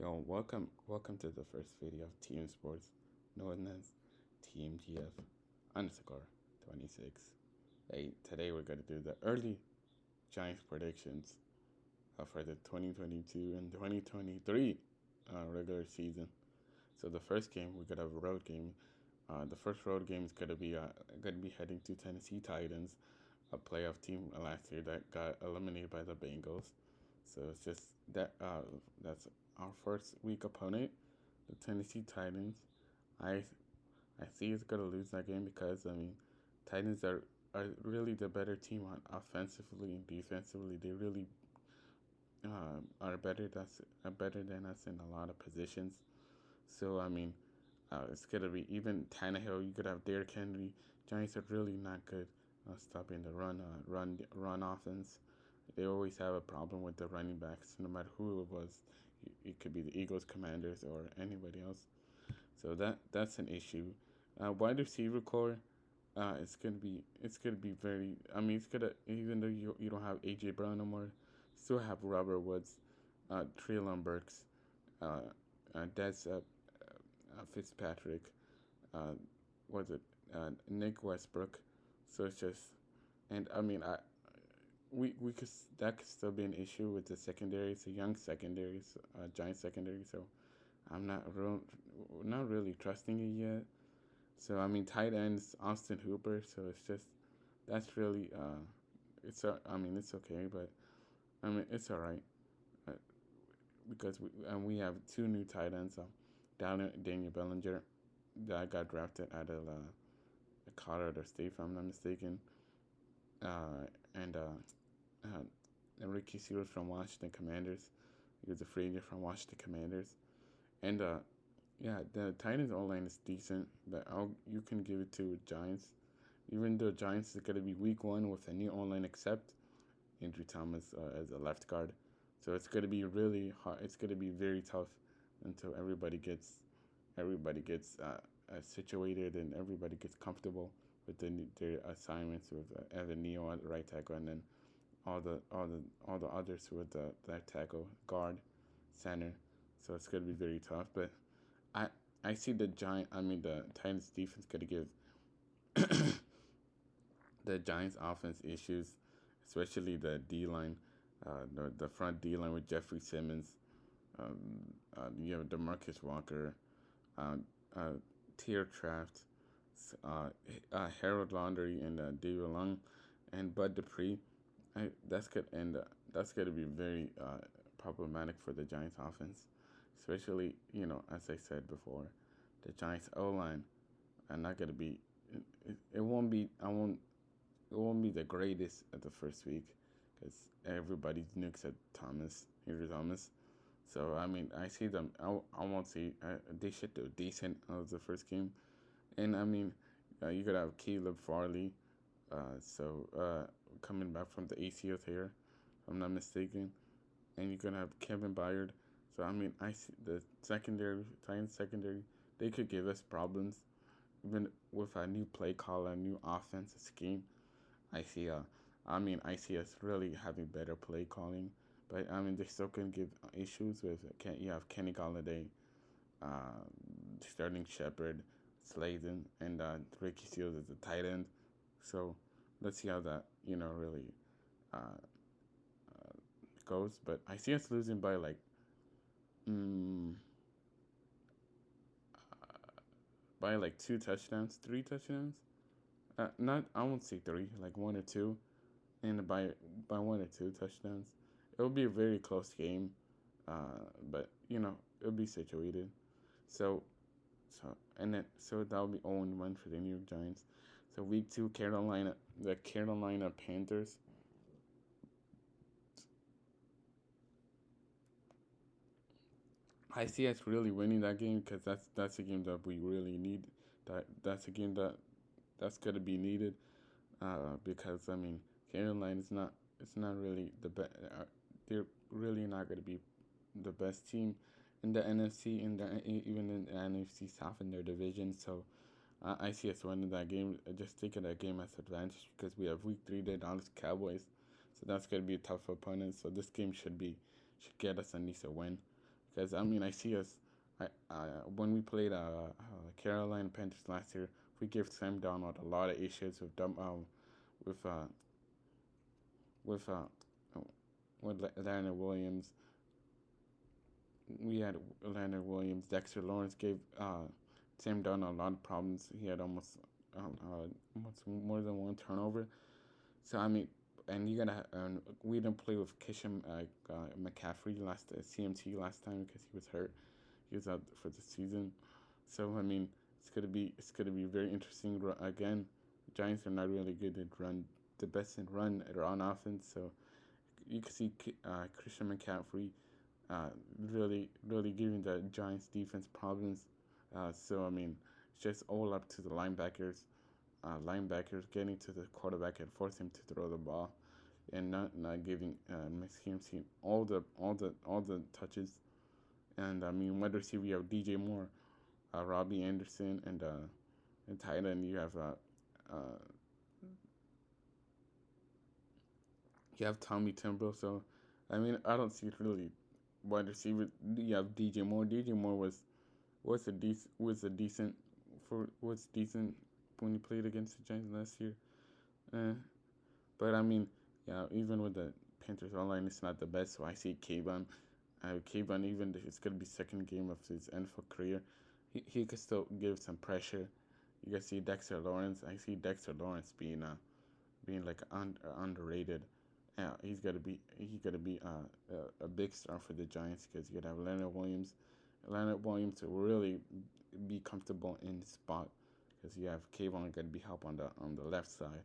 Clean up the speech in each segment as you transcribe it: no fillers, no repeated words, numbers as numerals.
Yo, welcome to the first video of Team Sports, known as Team GF underscore 26. Hey, today we're gonna do the early Giants predictions for the 2022 and 2023 regular season. So the first game we're gonna have a road game. The first road game is gonna be heading to Tennessee Titans, a playoff team last year that got eliminated by the Bengals. So it's just that's our first week opponent, the Tennessee Titans. I I see it's gonna lose that game because Titans are really the better team on offensively and defensively. They really are better than us in a lot of positions. So it's gonna be even Tannehill. You could have Derrick Henry. Giants are really not good stopping the run offense. They always have a problem with the running backs, no matter who it was. It could be the Eagles, Commanders, or anybody else. So that's an issue. Wide receiver core, it's gonna be very. It's gonna, even though you don't have AJ Brown no more, still have Robert Woods, Treylon Burks, Des Fitzpatrick, uh, was it Nick Westbrook. So it's just, and we could, that could still be an issue with the secondary. It's a young secondary, giant secondary. So I'm not really trusting it yet. So tight ends Austin Hooper. So it's just that's really it's okay, but it's all right because we have two new tight ends. Daniel Bellinger that got drafted out of Colorado State, if I'm not mistaken, and Ricky Seals from Washington Commanders. He was a free agent from Washington Commanders, and yeah, the Titans O-line is decent, but you can give it to Giants. Even though Giants is going to be week one with a new O-line, except Andrew Thomas as a left guard. So it's going to be really hard. It's going to be very tough until everybody gets situated and everybody gets comfortable with their assignments with Evan Neal at right tackle, and then all the others with the left tackle, guard, center. So it's going to be very tough, but I see the Titans defense going to give the Giants offense issues, especially the D line, the front D line with Jeffrey Simmons. You have DeMarcus Walker, uh, uh, Tier Traft, Harold Laundry, and David Long, and Bud Dupree. That's good, and that's going to be very problematic for the Giants offense, especially as I said before, the Giants O line are not going to be. It won't be. It won't be the greatest at the first week because everybody nukes at Andrew Thomas. So I see them. I won't see. They should do decent out of the first game, and you could have Caleb Farley, coming back from the ACL tear, if I'm not mistaken, and you're gonna have Kevin Byard. So I see the Titans secondary. They could give us problems, even with a new play call, a new offensive scheme. I see. I see us really having better play calling, but they still can give issues with. You have Kenny Galladay, uh, Sterling Shepard, Slayton, and Ricky Seals as a tight end. So let's see how that really uh, goes. But I see us losing by mm, two touchdowns, three touchdowns. Not I won't say three, like one or two, and by one or two touchdowns. It'll be a very close game, but it'll be situated. So that'll be 0-1 for the New York Giants. So week two, the Carolina Panthers. I see us really winning that game because that's a game that we really need. That's a game that's gonna be needed. Because Carolina is not. It's not really the best. They're really not gonna be the best team in the NFC, even in the NFC South in their division. So I see us winning that game. Just taking that game as advantage because we have week three the Dallas Cowboys, so that's gonna be a tough opponent. So this game should get us at least a win Because I mean, I see us. When we played Carolina Panthers last year, we gave Sam Donald a lot of issues with uh, with uh, with Leonard Williams. We had Leonard Williams. Dexter Lawrence gave Sam Donald a lot of problems. He had almost more than one turnover. So I mean, and you gotta we didn't play with Kisham McCaffrey CMT last time because he was hurt. He was out for the season. So I mean, it's gonna be very interesting again. The Giants are not really good at run, the best in run at on offense. So you can see Christian McCaffrey really giving the Giants defense problems. So I mean, it's just all up to the linebackers getting to the quarterback and force him to throw the ball, and not giving him all the touches. And I mean, wide receiver you have DJ Moore, Robbie Anderson, and tight end uh, you have Tommy Timbrell. So I mean, I don't see really wide receiver. You have DJ Moore. DJ Moore was decent when he played against the Giants last year. Uh, but I mean, yeah, even with the Panthers online, it's not the best. So I see Kayvon. Kayvon, even if it's gonna be second game of his NFL career, he could still give some pressure. You can see Dexter Lawrence. I see Dexter Lawrence being like underrated. He's gonna be a big star for the Giants because you could have Leonard Williams. Leonard Williams to really be comfortable in the spot because you have Kayvon gonna be help on the left side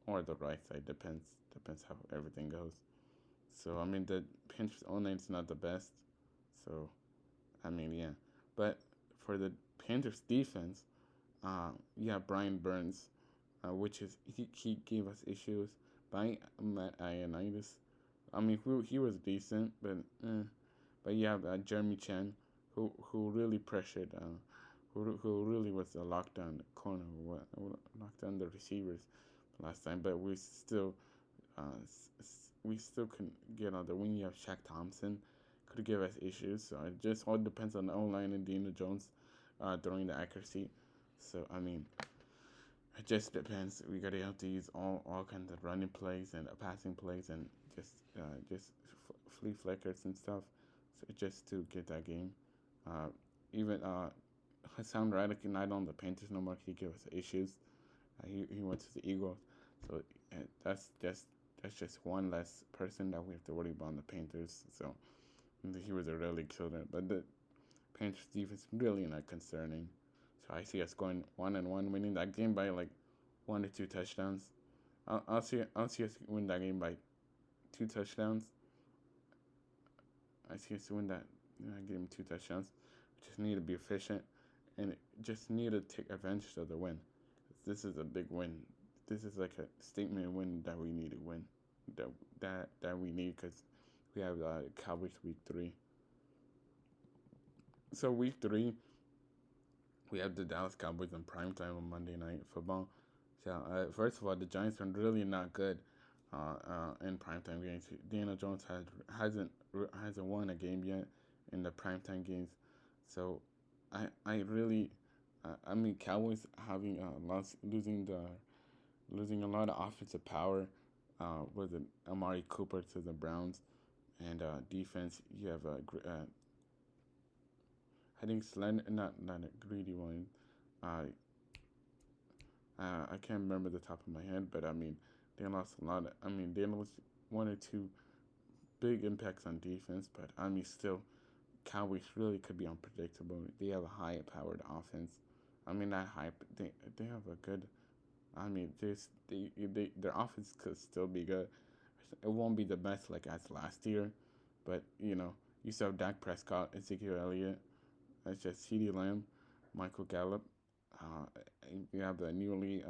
or the right side, depends how everything goes. So I mean the Panthers online is not the best. So I mean yeah, but for the Panthers defense, yeah, Brian Burns, which is he gave us issues by Matt Ioannidis. I mean he was decent, but you have Jeremy Chan, who really pressured, who really was a lockdown corner, locked down the receivers last time. But we still can get on the wing. You have Shaq Thompson, could give us issues. So it just all depends on the O line and Daniel Jones, throwing the accuracy. So I mean, it just depends. We gotta have to use all kinds of running plays and passing plays and just flea flickers and stuff. So just to get that game. Uh, even Hassan Reddick not on the Panthers no more. He gave us issues. He went to the Eagles. So that's just one less person that we have to worry about on the Panthers. So he was a really killer. But the Panthers defense really not concerning. So I see us going 1-1, winning that game by like 1 or 2 touchdowns. I'll see us win that game by 2 touchdowns. I see us win that game 2 touchdowns. We just need to be efficient and just need to take advantage of the win. This is a big win. This is like a statement win that we need to win. That we need because we have Cowboys week 3. So week 3, we have the Dallas Cowboys on primetime on Monday Night Football. So first of all, the Giants are really not good in primetime games. Daniel Jones hasn't won a game yet in the primetime games. So I really I mean Cowboys having losing a lot of offensive power with Amari Cooper to the Browns, and defense you have I think Slender, not a greedy one. Uh, I can't remember the top of my head, but I mean they lost a lot. They lost 1 or 2 big impacts on defense, but I mean still Cowboys really could be unpredictable. They have a high powered offense. I mean not high, but they have a good. I mean their offense could still be good. It won't be the best like as last year, but you still have Dak Prescott, Ezekiel Elliott. It's just CeeDee Lamb, Michael Gallup. Uh, you have the newly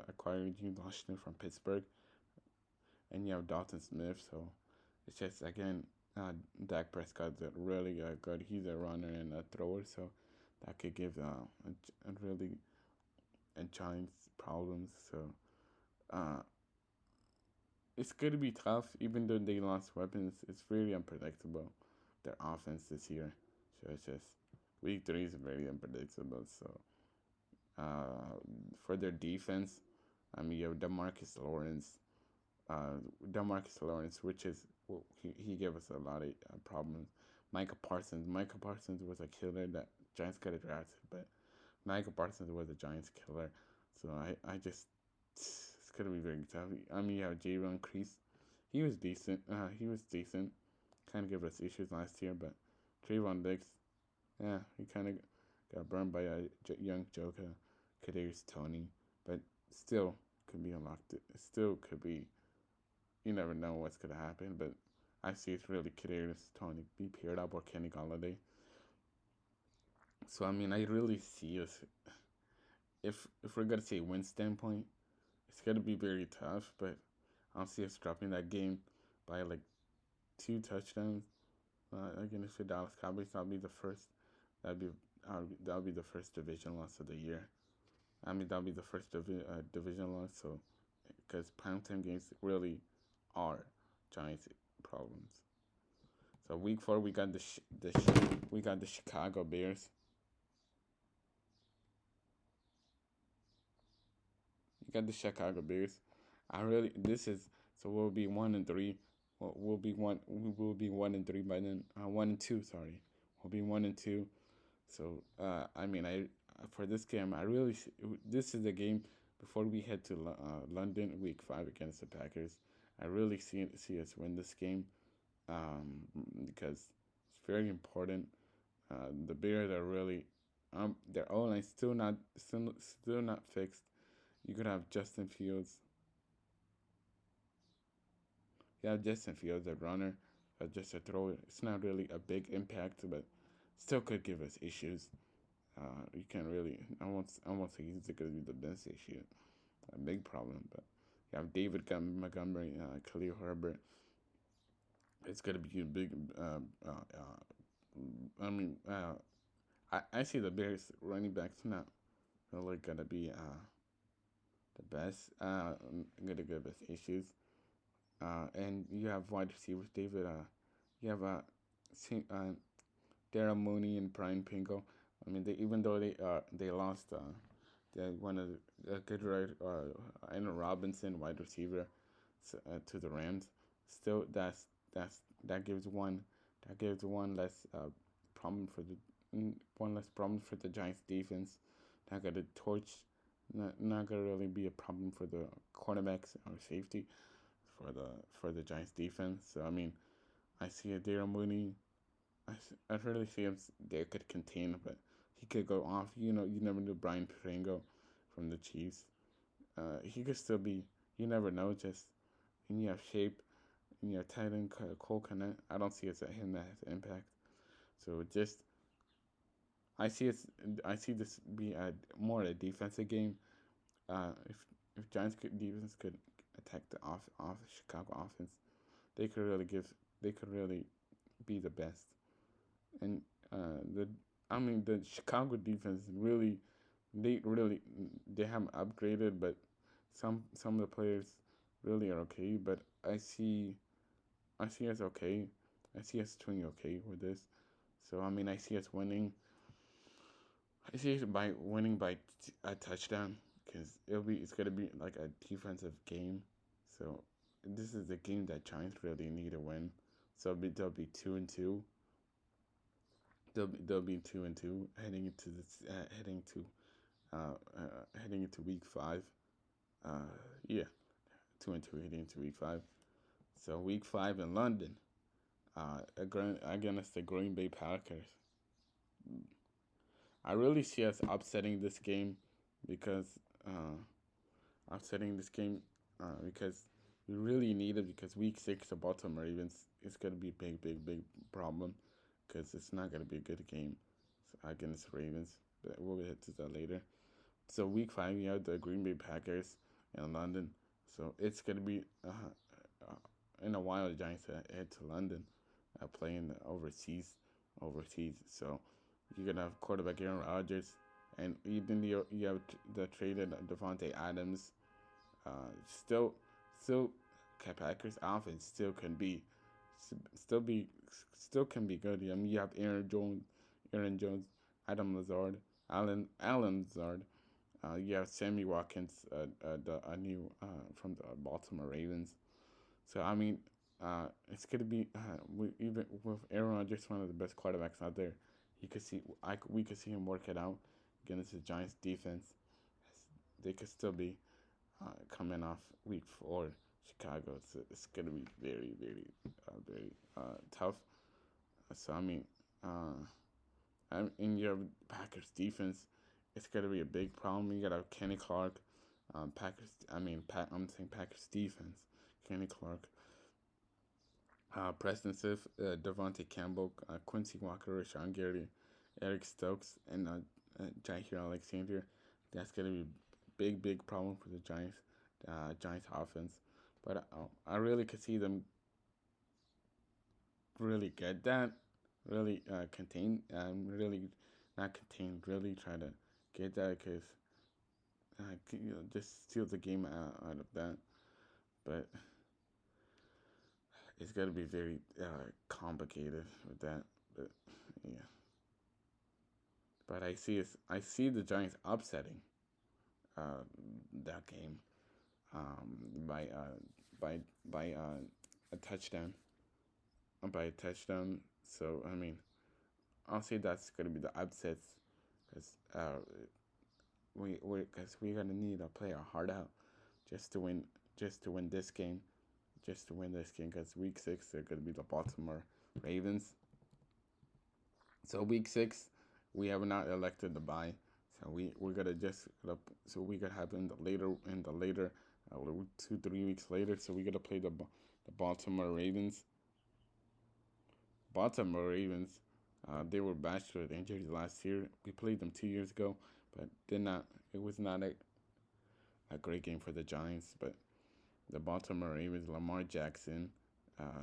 acquired Gene Washington from Pittsburgh, and you have Dalton Smith. So it's just again, Dak Prescott's really good. He's a runner and a thrower, so that could give a really a Giants problems. So uh, it's going to be tough, even though they lost weapons. It's really unpredictable. their offense this year. So it's just week 3 is very unpredictable. So for their defense, I mean, you have Demarcus Lawrence. Demarcus Lawrence, which is he gave us a lot of problems. Micah Parsons was a killer that Giants could have drafted, but Micah Parsons was a Giants killer. So I just it's gonna be very tough. I mean, you have Javon Crease. He was decent. He was decent. Kind of gave us issues last year, but Trayvon Diggs, yeah, he kind of got burned by a young Joker, Kadarius Toney, but still could be unlocked. It still could be. You never know what's gonna happen, but I see it's really Kadarius Toney be paired up or Kenny Galladay. So I mean, I really see us if we're gonna say win standpoint, it's gonna be very tough. But I don't see us dropping that game by like 2 touchdowns against the Dallas Cowboys. That'll be the first. That'll be the first division loss of the year. I mean, that'll be the first division loss. So because primetime games really are Giants' problems. So week 4 we got the Chicago Bears. You got the Chicago Bears. We'll be 1-3. We will be 1-3 by then. 1-2. Sorry, we'll be 1-2. So I mean, for this game, this is the game before we head to London week 5 against the Packers. I really see us win this game because it's very important. The Bears are really their O-line still not fixed. You could have Justin Fields. You have Justin Fields, a runner, just a thrower. It's not really a big impact, but still could give us issues. You can't really. I won't say he's going to be the best issue, a big problem. But you have David Montgomery, Khalil Herbert. It's going to be a big. I see the Bears running backs not really going to be the best. Going to give us issues. And you have wide receivers, David. You have Daryl Mooney and Brian Pingo. I mean, even though they lost one of the good Allen Robinson, wide receiver, to the Rams. Still, that gives one less problem for the Giants defense. Not gonna not gonna really be a problem for the cornerbacks or safety for the Giants defense. So I mean, I see a Daryl Mooney. I really see him they could contain, but he could go off. You never knew Brian Pringo from the Chiefs. He could still be. You never know. Just and you have shape, and you have tight end Cole Kmet. I don't see him that has impact. So I see this be more a defensive game. If Giants defense could attack the Chicago offense, they could really be the best. And the Chicago defense they have upgraded, but some of the players really are okay. But I see us okay. I see us doing okay with this. So I mean, I see us winning. I see us winning by a touchdown because it's gonna be like a defensive game. So this is the game that Giants really need to win. So they'll be 2-2. They'll be 2-2 heading into week 5. Yeah, 2-2 heading into week 5. So week 5 in London, against the Green Bay Packers. I really see us upsetting this game because we really need it because week 6 the Baltimore Ravens is gonna be a big problem because it's not gonna be a good game against the Ravens. But we'll get to that later. So week 5 you have the Green Bay Packers in London. So it's gonna be in a while the Giants head to London, playing overseas. So you're gonna have quarterback Aaron Rodgers, and even you have the traded Devontae Adams. Still, Packers offense still be still can be good. I mean, you have Aaron Jones, Adam Lazard, Alan Lazard. You have Sammy Watkins, a new from the Baltimore Ravens. So I mean, it's gonna be even with Aaron Rodgers, one of the best quarterbacks out there. He could see we could see him work it out against the Giants defense. They could still be coming off week 4 Chicago. It's gonna be very tough. So I mean, in your Packers defense, it's gonna be a big problem. You gotta have Kenny Clark, I'm saying Packers defense. Kenny Clark, Preston Smith, Devontae Campbell, Quincy Walker, Rashawn Gary, Eric Stokes, and Jair Alexander. That's gonna be a big problem for the Giants offense. But I really could see them really get that, really contain, really not contain, really try to get that because just steal the game out of that. But it's gonna be very complicated with that. But yeah, but I see the Giants upsetting that game by a touchdown. By a touchdown. So I mean, I'll say that's gonna be the upsets because we're gonna need to play our heart out just to win this game, because week 6 they're gonna be the Baltimore Ravens. So week 6 we have not elected the bye, so we're gonna so we could have in the later 2-3 weeks later. So we gotta play the Baltimore Ravens. They were bashed with injuries last year. We played them 2 years ago, but it was not a great game for the Giants. But the Baltimore Ravens, Lamar Jackson,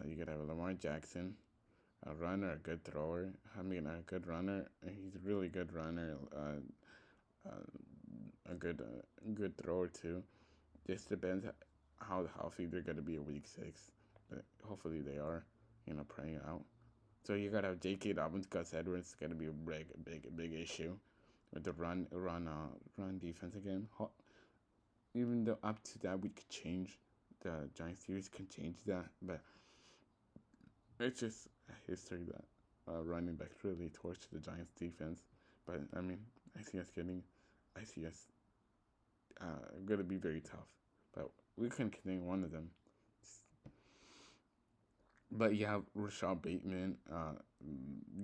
you gotta have Lamar Jackson, a runner, a good thrower. I mean, a good runner. He's a really good runner. A good thrower too. Just depends how healthy they're gonna be in week 6. But hopefully they are. Praying out. So you gotta have J.K. Dobbins, Gus Edwards. It's gonna be a big issue with the run defense again. Even though up to that we could change, the Giants series can change that, but it's just history that running back really torched the Giants defense. But I mean, I see us gonna be very tough. But we couldn't contain one of them. But you have Rashad Bateman,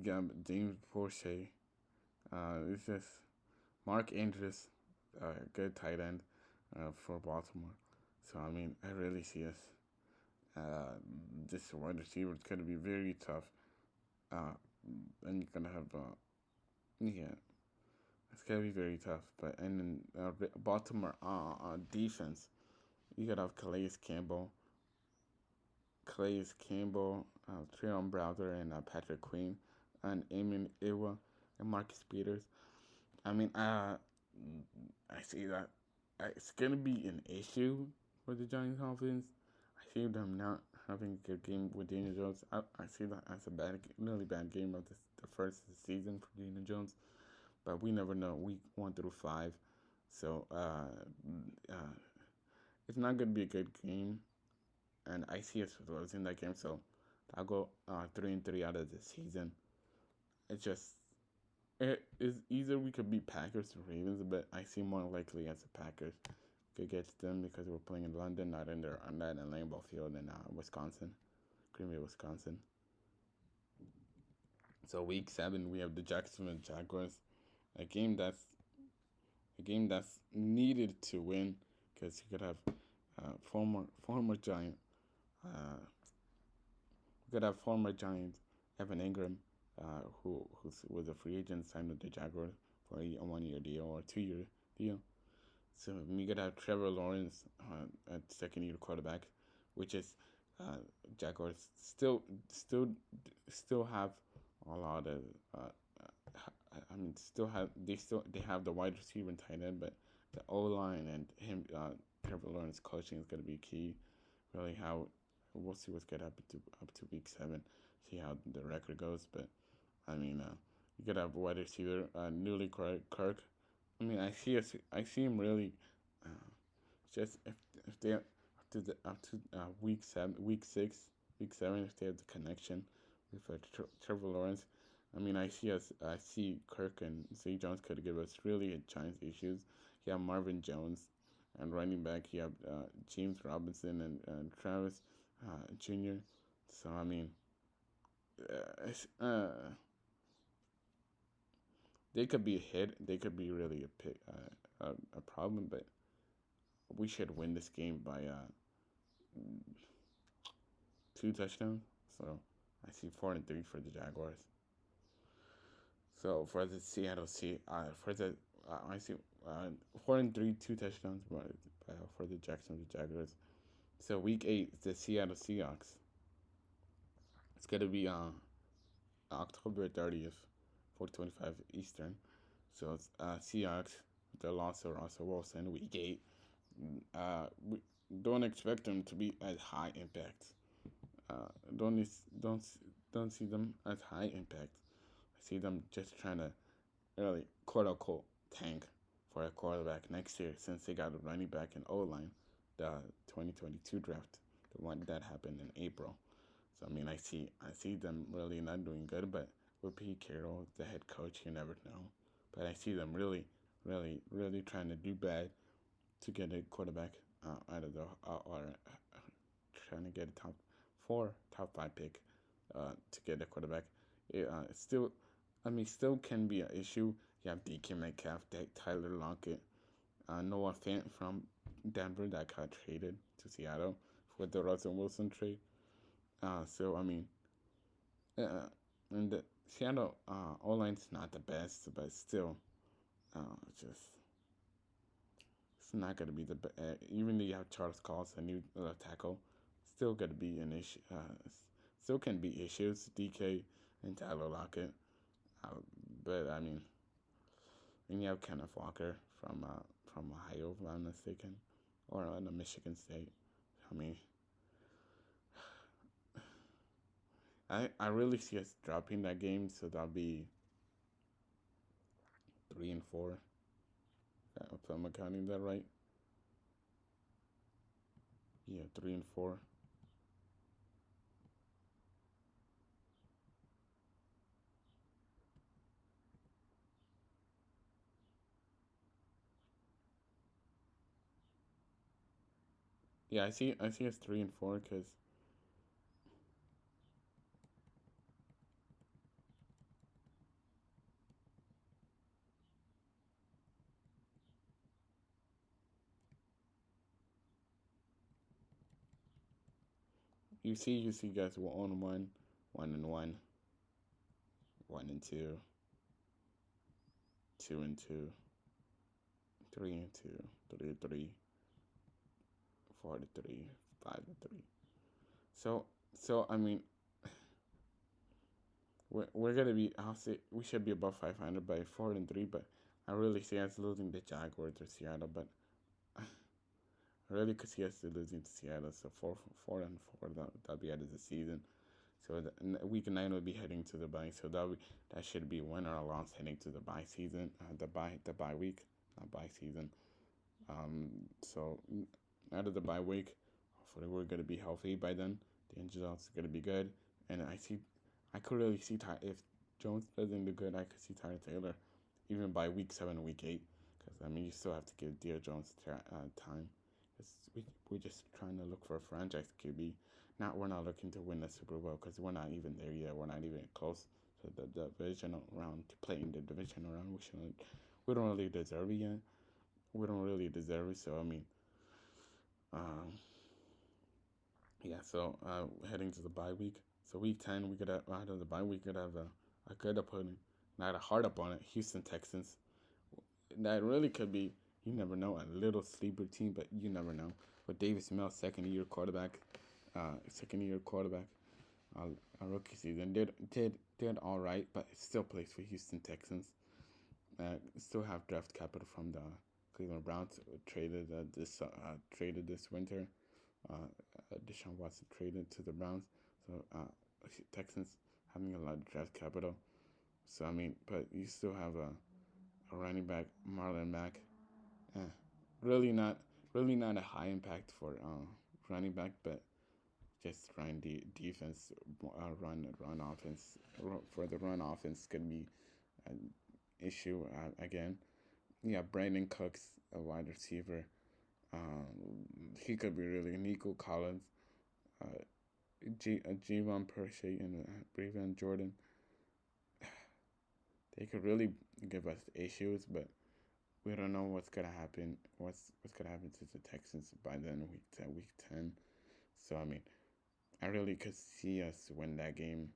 you have James Proche, it's just Mark Andrews, good tight end for Baltimore. So I mean, I really see us. This wide receiver is gonna be very tough, and you're gonna have it's gonna be very tough. But and then Baltimore defense, you gotta have Trayvon Browder, and Patrick Queen, and Eamon Iwa, and Marcus Peters. I mean, I see that it's gonna be an issue for the Giants offense. I see them not having a good game with Daniel Jones. I see that as a really bad game of the first of the season for Daniel Jones. But we never know week 1 through 5. So it's not gonna be a good game. And I see us losing that game, so I'll go 3-3 out of the season. It is either we could beat Packers or Ravens, but I see more likely as the Packers could get them because we're playing in London, not in Lambeau Field in Green Bay, Wisconsin. So week 7 we have the Jacksonville Jaguars, a game that's needed to win because you could have former Giant. We could have former Giant Evan Ingram, who was a free agent, signed with the Jaguars for a 1-year deal or 2-year deal. So we could have Trevor Lawrence at second-year quarterback, which is Jaguars still have a lot of. They have the wide receiver and tight end, but the O line and him Trevor Lawrence coaching is going to be key. Really, how we'll see what's good up to week 7. see how the record goes. But I mean, you could have wide receiver newly Kirk. I mean, I see him really. Uh, just if they up to week 6, week 7, if they have the connection with Trevor Lawrence. I mean, I see Kirk and Zay Jones could give us really a Giants issues. You have Marvin Jones, and running back you have James Robinson and Travis Jr. So I mean, they could be a hit. They could be really a problem, but we should win this game by 2 touchdowns. So I see 4-3 for the Jaguars. So for the Seattle Sea, for the I see 4-3, 2 touchdowns for the Jacksonville Jaguars. So week 8, the Seattle Seahawks. It's gonna be October 30th, 4:25 Eastern. So it's Seahawks. The loss of Russell Wilson, week 8. We don't expect them to be as high impact. Uh, don't don't don't see them as high impact. I see them just trying to really quote unquote tank for a quarterback next year since they got a running back in O line, the 2022 draft, the one that happened in April. So I mean, I see them really not doing good, but with Pete Carroll, the head coach, you never know. But I see them really trying to do bad to get a quarterback out of the or trying to get a top 5 pick to get a quarterback. It still, I mean, still can be an issue. You have DK Metcalf, Tyler Lockett, Noah Fant from Denver that got traded to Seattle for the Russell Wilson trade. So I mean, and the Seattle O line's not the best, but still, just it's not gonna be the best. Even though you have Charles Calls, a new tackle, still gonna be an issue. Still can be issues. DK and Tyler Lockett, but I mean, and you have Kenneth Walker from Ohio, if I'm mistaken, or on Michigan State. I mean, I really see us dropping that game, so that'll be 3-4. If I'm counting that right, yeah, 3-4. Yeah, I see us 3-4 because you see guys were on 1-1, 1-2, 2-2, 3-2, 3-3, 4-3, 5-3. So I mean, we're gonna be. I'll say we should be above 500 by 4-3, but I really see us losing the Jaguars or Seattle, but I really could see us losing to Seattle. So 4-4, that'll be out of the season. So week 9 will be heading to the bye. So that should be win or a loss heading to the bye season. The bye week, not bye season. So out of the bye week, hopefully we're gonna be healthy by then. The injury is gonna be good, and I could really see if Jones doesn't do good, I could see Tyler Taylor even by week 7, week 8, because I mean you still have to give Deion Jones time. We're just trying to look for a franchise QB. We're not looking to win the Super Bowl because we're not even there yet. We're not even close to the divisional round to play in the divisional round. We don't really deserve it yet. We don't really deserve it. So I mean, um, yeah. So heading to the bye week. So week 10, we could have out of the bye week could have a good opponent, not a hard opponent. Houston Texans. That really could be. You never know, a little sleeper team, but you never know. But Davis Mills, second year quarterback, a rookie season did all right, but still plays for Houston Texans. Still have draft capital from the Cleveland Browns traded this winter. Deshaun Watson traded to the Browns, so Texans having a lot of draft capital. So I mean, but you still have a running back, Marlon Mack. Eh, really not a high impact for running back, but just run the defense, run offense for the run offense could be an issue again. Yeah, Brandon Cooks, a wide receiver. He could be really Nico Collins, uh, Javon Pershing, and Brevin Jordan. They could really give us issues, but we don't know what's gonna happen. What's gonna happen to the Texans by then week 10. So I mean, I really could see us win that game.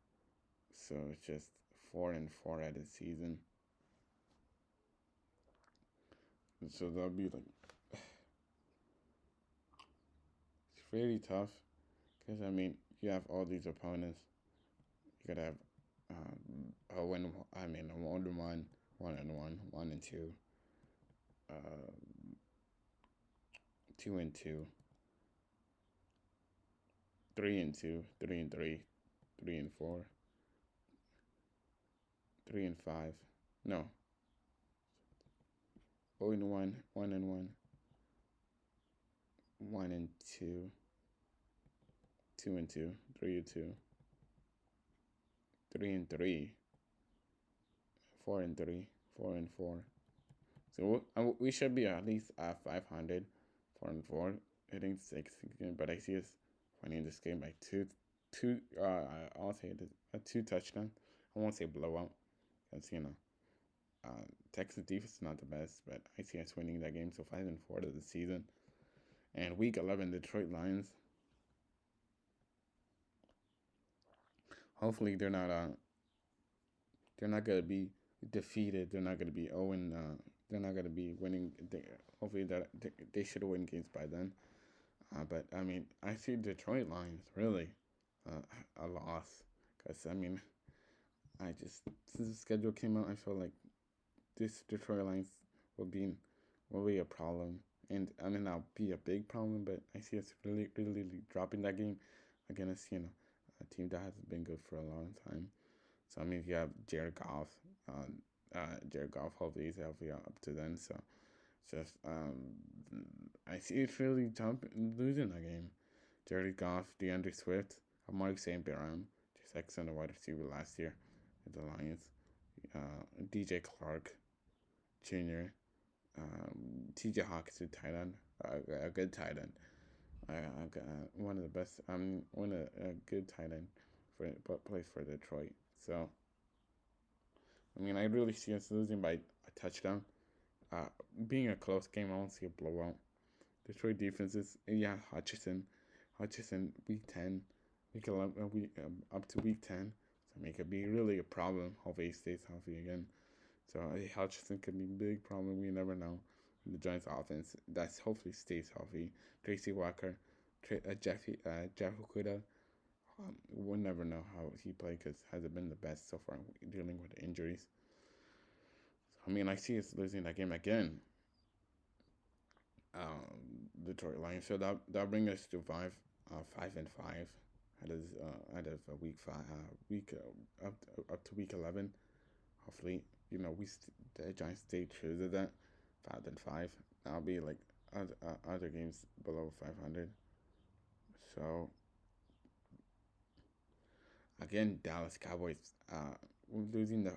So it's just 4-4 at the season. So that'll be like it's really tough because I mean you have all these opponents. You gotta have a win. I mean a 1-1, 1-1, 1-2, 2-2, 3-2, 3-3, 3-4, 3-5. No, 0-1, 1-1, 1-2, 2-2, 3-2, 3-3, 4-3, 4-4. So we should be at least at 500, 4-4, hitting 6 again. But I see us winning this game by two. I'll say a 2 touchdown. I won't say blowout, because Texas defense is not the best, but I see us winning that game. So 5-4 to the season, and week 11 Detroit Lions. Hopefully they're not gonna be defeated. They're not gonna be 0 they're not gonna be winning. Hopefully that they should win games by then. But I mean, I see Detroit Lions really a loss, because I mean, I just since the schedule came out, I feel like this Detroit Lions will be a problem, and I mean that'll be a big problem. But I see us really dropping that game against a team that hasn't been good for a long time. So I mean, you have Jared Goff. Jared Goff hopefully he's healthy up to then. So just I see it's really tough losing that game. Jared Goff, DeAndre Swift, Mark St. Brown, just excellent wide receiver last year at the Lions. DJ Clark Jr., TJ Hawkins, a tight end, a good tight end. One of the best. One of a good tight end but plays for Detroit. So I mean, I really see us losing by a touchdown. Being a close game, I won't see a blowout. Detroit defenses, yeah, Hutchinson, week 10, week 11, up to week 10. So I mean, it could be really a problem. Hopefully, he stays healthy again. So Hutchinson could be a big problem. We never know. The Giants' offense that's hopefully stays healthy. Tracy Walker, Jeff Okuda. We'll never know how he played because hasn't been the best so far dealing with injuries. I mean, I see us losing that game again. Detroit Lions. So that brings us to 5-5 out of week 5, up to week 11. Hopefully, the Giants stay true to that 5-5. That'll be like other games below 500. So again, Dallas Cowboys losing the.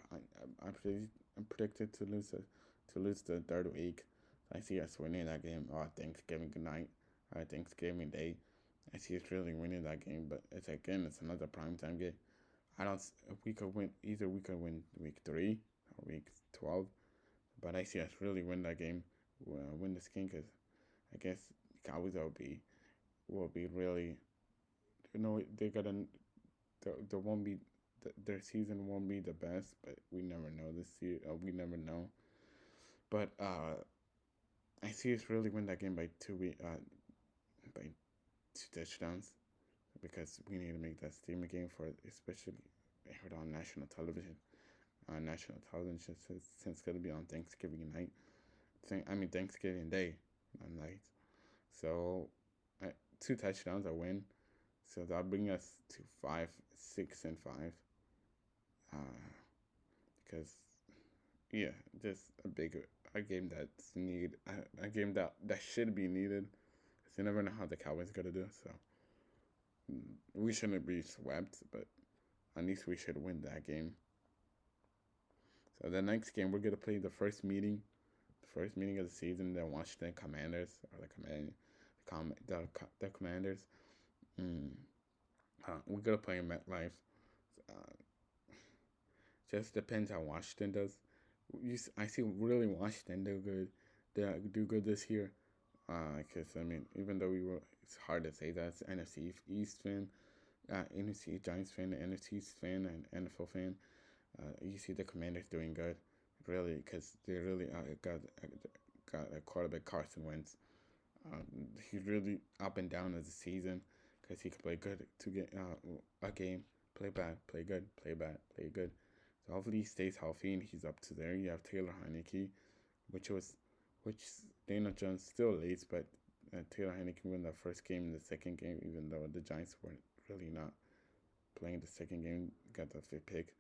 I'm predicted to lose the third week. I see us winning that game on Thanksgiving night or Thanksgiving Day. I see us really winning that game, but it's another primetime game. I don't. We could win either. We could win week 3 or week 12, but I see us really win that game, win this game, because I guess Cowboys will be really. They gotta. There won't be. Their season won't be the best, but we never know this year. We never know. But I see us really win that game by 2 touchdowns, because we need to make that statement game for especially heard on national television. Since it's gonna be on Thanksgiving night. Thanksgiving Day, not night. So 2 touchdowns, a win. So that'll bring us to 5, 6, and 5. Because yeah, just a game that's a game that should be needed. Because you never know how the Cowboys gonna do. So we shouldn't be swept, but at least we should win that game. So the next game we're gonna play the first meeting of the season. The Washington Commanders or the Commanders. Mm, we're gonna play in MetLife. Uh, just depends how Washington does. I see really Washington do good. They do good this year. Because I mean, even though it's hard to say that it's NFC East fan, NFC Giants fan, NFC East fan, and NFL fan. You see the Commanders doing good, really, because they really got a quarterback Carson Wentz. He's really up and down as a season because he can play good to get a game, play bad, play good, play bad, play good. So hopefully he stays healthy and he's up to there. You have Taylor Heineke, which Daniel Jones still leads, but Taylor Heineke won the first game and the second game, even though the Giants weren't really not playing the second game, got the fifth pick.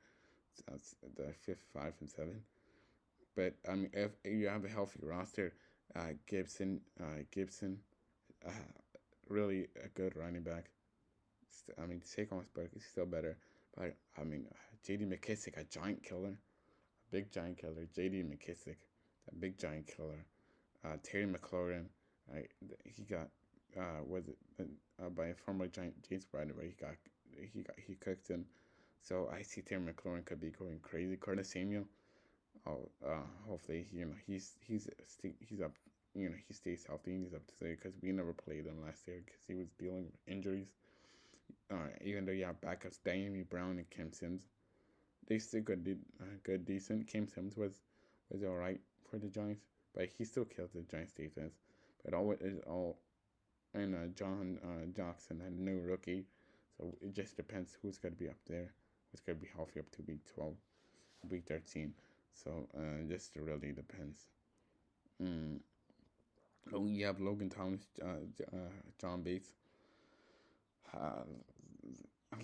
So that's the fifth, 5 and 7. But I mean, if you have a healthy roster, Gibson, uh, really a good running back. I mean, Saquon Barkley is still better, but I mean, J.D. McKissick, a giant killer, a big giant killer. J.D. McKissick, a big giant killer. Terry McLaurin, he got was it by a former Giant James Bradley, where he cooked him. So I see Terry McLaurin could be going crazy. Curtis Samuel, hopefully he's up. He stays healthy and he's up to there because we never played him last year because he was dealing with injuries. Even though you have backups, Diami Brown and Kim Sims, they still good, decent. Kim Sims was all right for the Giants, but he still killed the Giants defense. But all and John Jackson, a new rookie, so it just depends who's gonna be up there, who's gonna be healthy up to week 12, week 13. So just really depends. Mm. Oh, you have Logan Thomas, John Bates. Uh,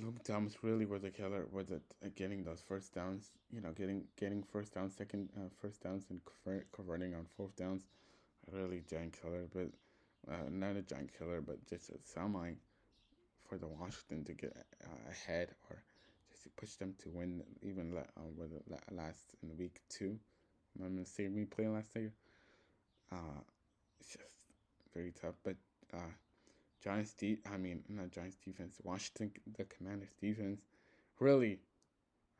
Logan Thomas really was a killer. Was it getting those first downs? Getting first downs, first downs, and converting on fourth downs. Really giant killer, but not a giant killer, but just a semi for the Washington to get ahead or just to push them to win even last in week 2. I'm gonna say we played last year. It's just very tough, but not Giants defense. Washington, the Commanders defense, really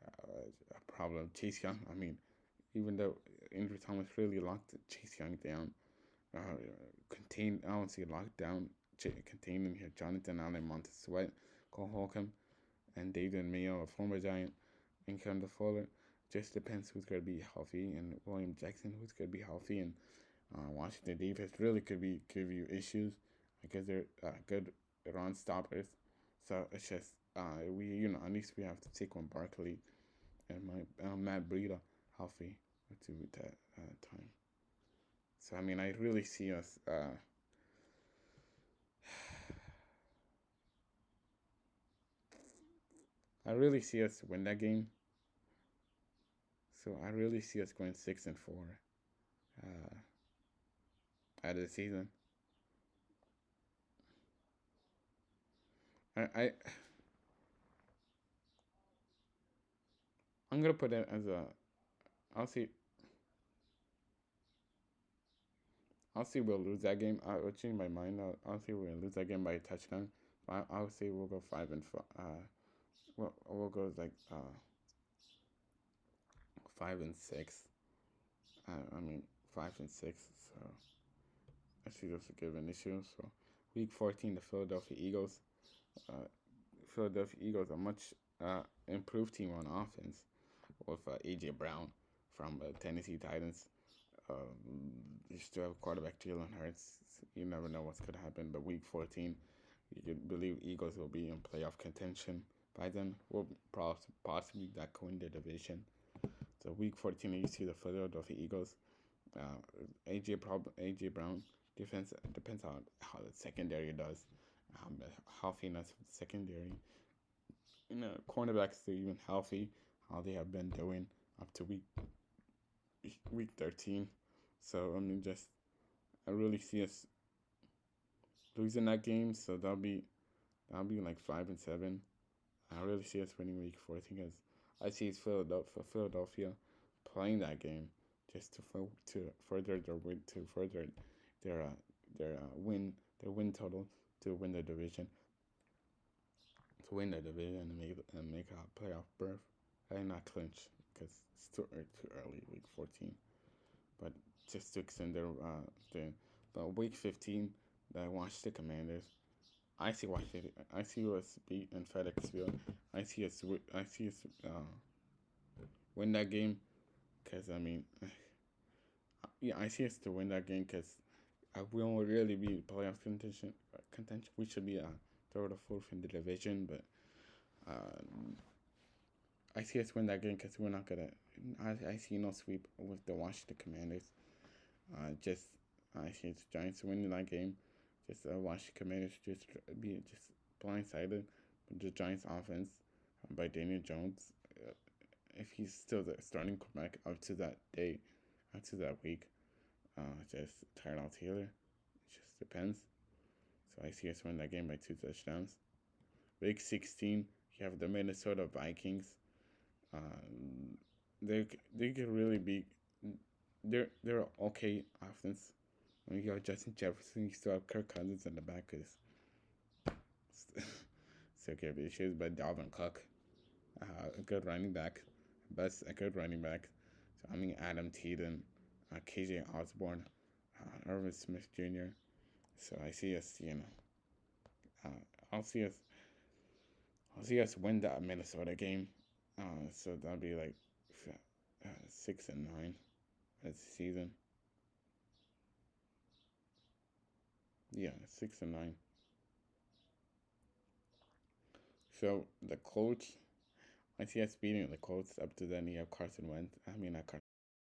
a problem. Chase Young. I mean, even though Andrew Thomas really locked Chase Young down, contained. I don't see lockdown. Contained him here. Jonathan Allen, Montez Sweat, Cole Holcomb, and David Mayo, a former Giant, and Kendall Fuller. Just depends who's going to be healthy, and William Jackson, who's going to be healthy, and Washington defense really could give you issues because they're good run stoppers. So it's just at least we have to take one Barkley and Matt Breida healthy to that time. So I mean, I really see us. I really see us win that game. So I really see us going 6-4 out of the season. I I'm gonna put it as a. I'll see. I'll see we'll lose that game. I'll change my mind. I'll see we'll lose that game by a touchdown. I'll say we'll go 5-5. We'll go like 5-6. I mean 5-6. So I see those are given issues. So week 14, the Philadelphia Eagles. Philadelphia Eagles are much improved team on offense with AJ Brown from Tennessee Titans. You still have quarterback Jalen Hurts. You never know what's gonna happen. But week 14, you could believe Eagles will be in playoff contention by then. We'll possibly that win the division. So week 14, you see the Philadelphia Eagles. AJ Brown defense depends on how the secondary does. healthiness of the secondary. Cornerbacks, they're even healthy. How they have been doing up to week 13. So I really see us losing that game. So that'll be like 5-7. I really see us winning week 14 because I see Philadelphia playing that game just to further their win total to win the division and make a playoff berth and not clinch because it's too early week 14, but just to extend the week 15 that I watched the Commanders. I see us beat in FedEx Field. I see us win that game because I see us to win that game because we won't really be playoff contention. We should be third or fourth in the division, but I see us win that game because we're not gonna. I see no sweep with the Washington Commanders. I see the Giants winning that game. Just Washington Commanders just blindsided with the Giants offense by Daniel Jones. If he's still the starting quarterback up to that week, just Tyrell Taylor. It just depends. So I see us win that game by 2 touchdowns. Week 16, you have the Minnesota Vikings. They could really be. They're okay offense. When you have Justin Jefferson, you still have Kirk Cousins in the back because still could have issues. But Dalvin Cook, a good running back, a good running back. So Adam Thielen, KJ Osborne, Irvin Smith Jr. So I see us, I'll see us win that Minnesota game. So that'll be like 6-9 this season. Yeah, 6-9. So the Colts, I see us beating the Colts. Up to then, you have Carson Wentz.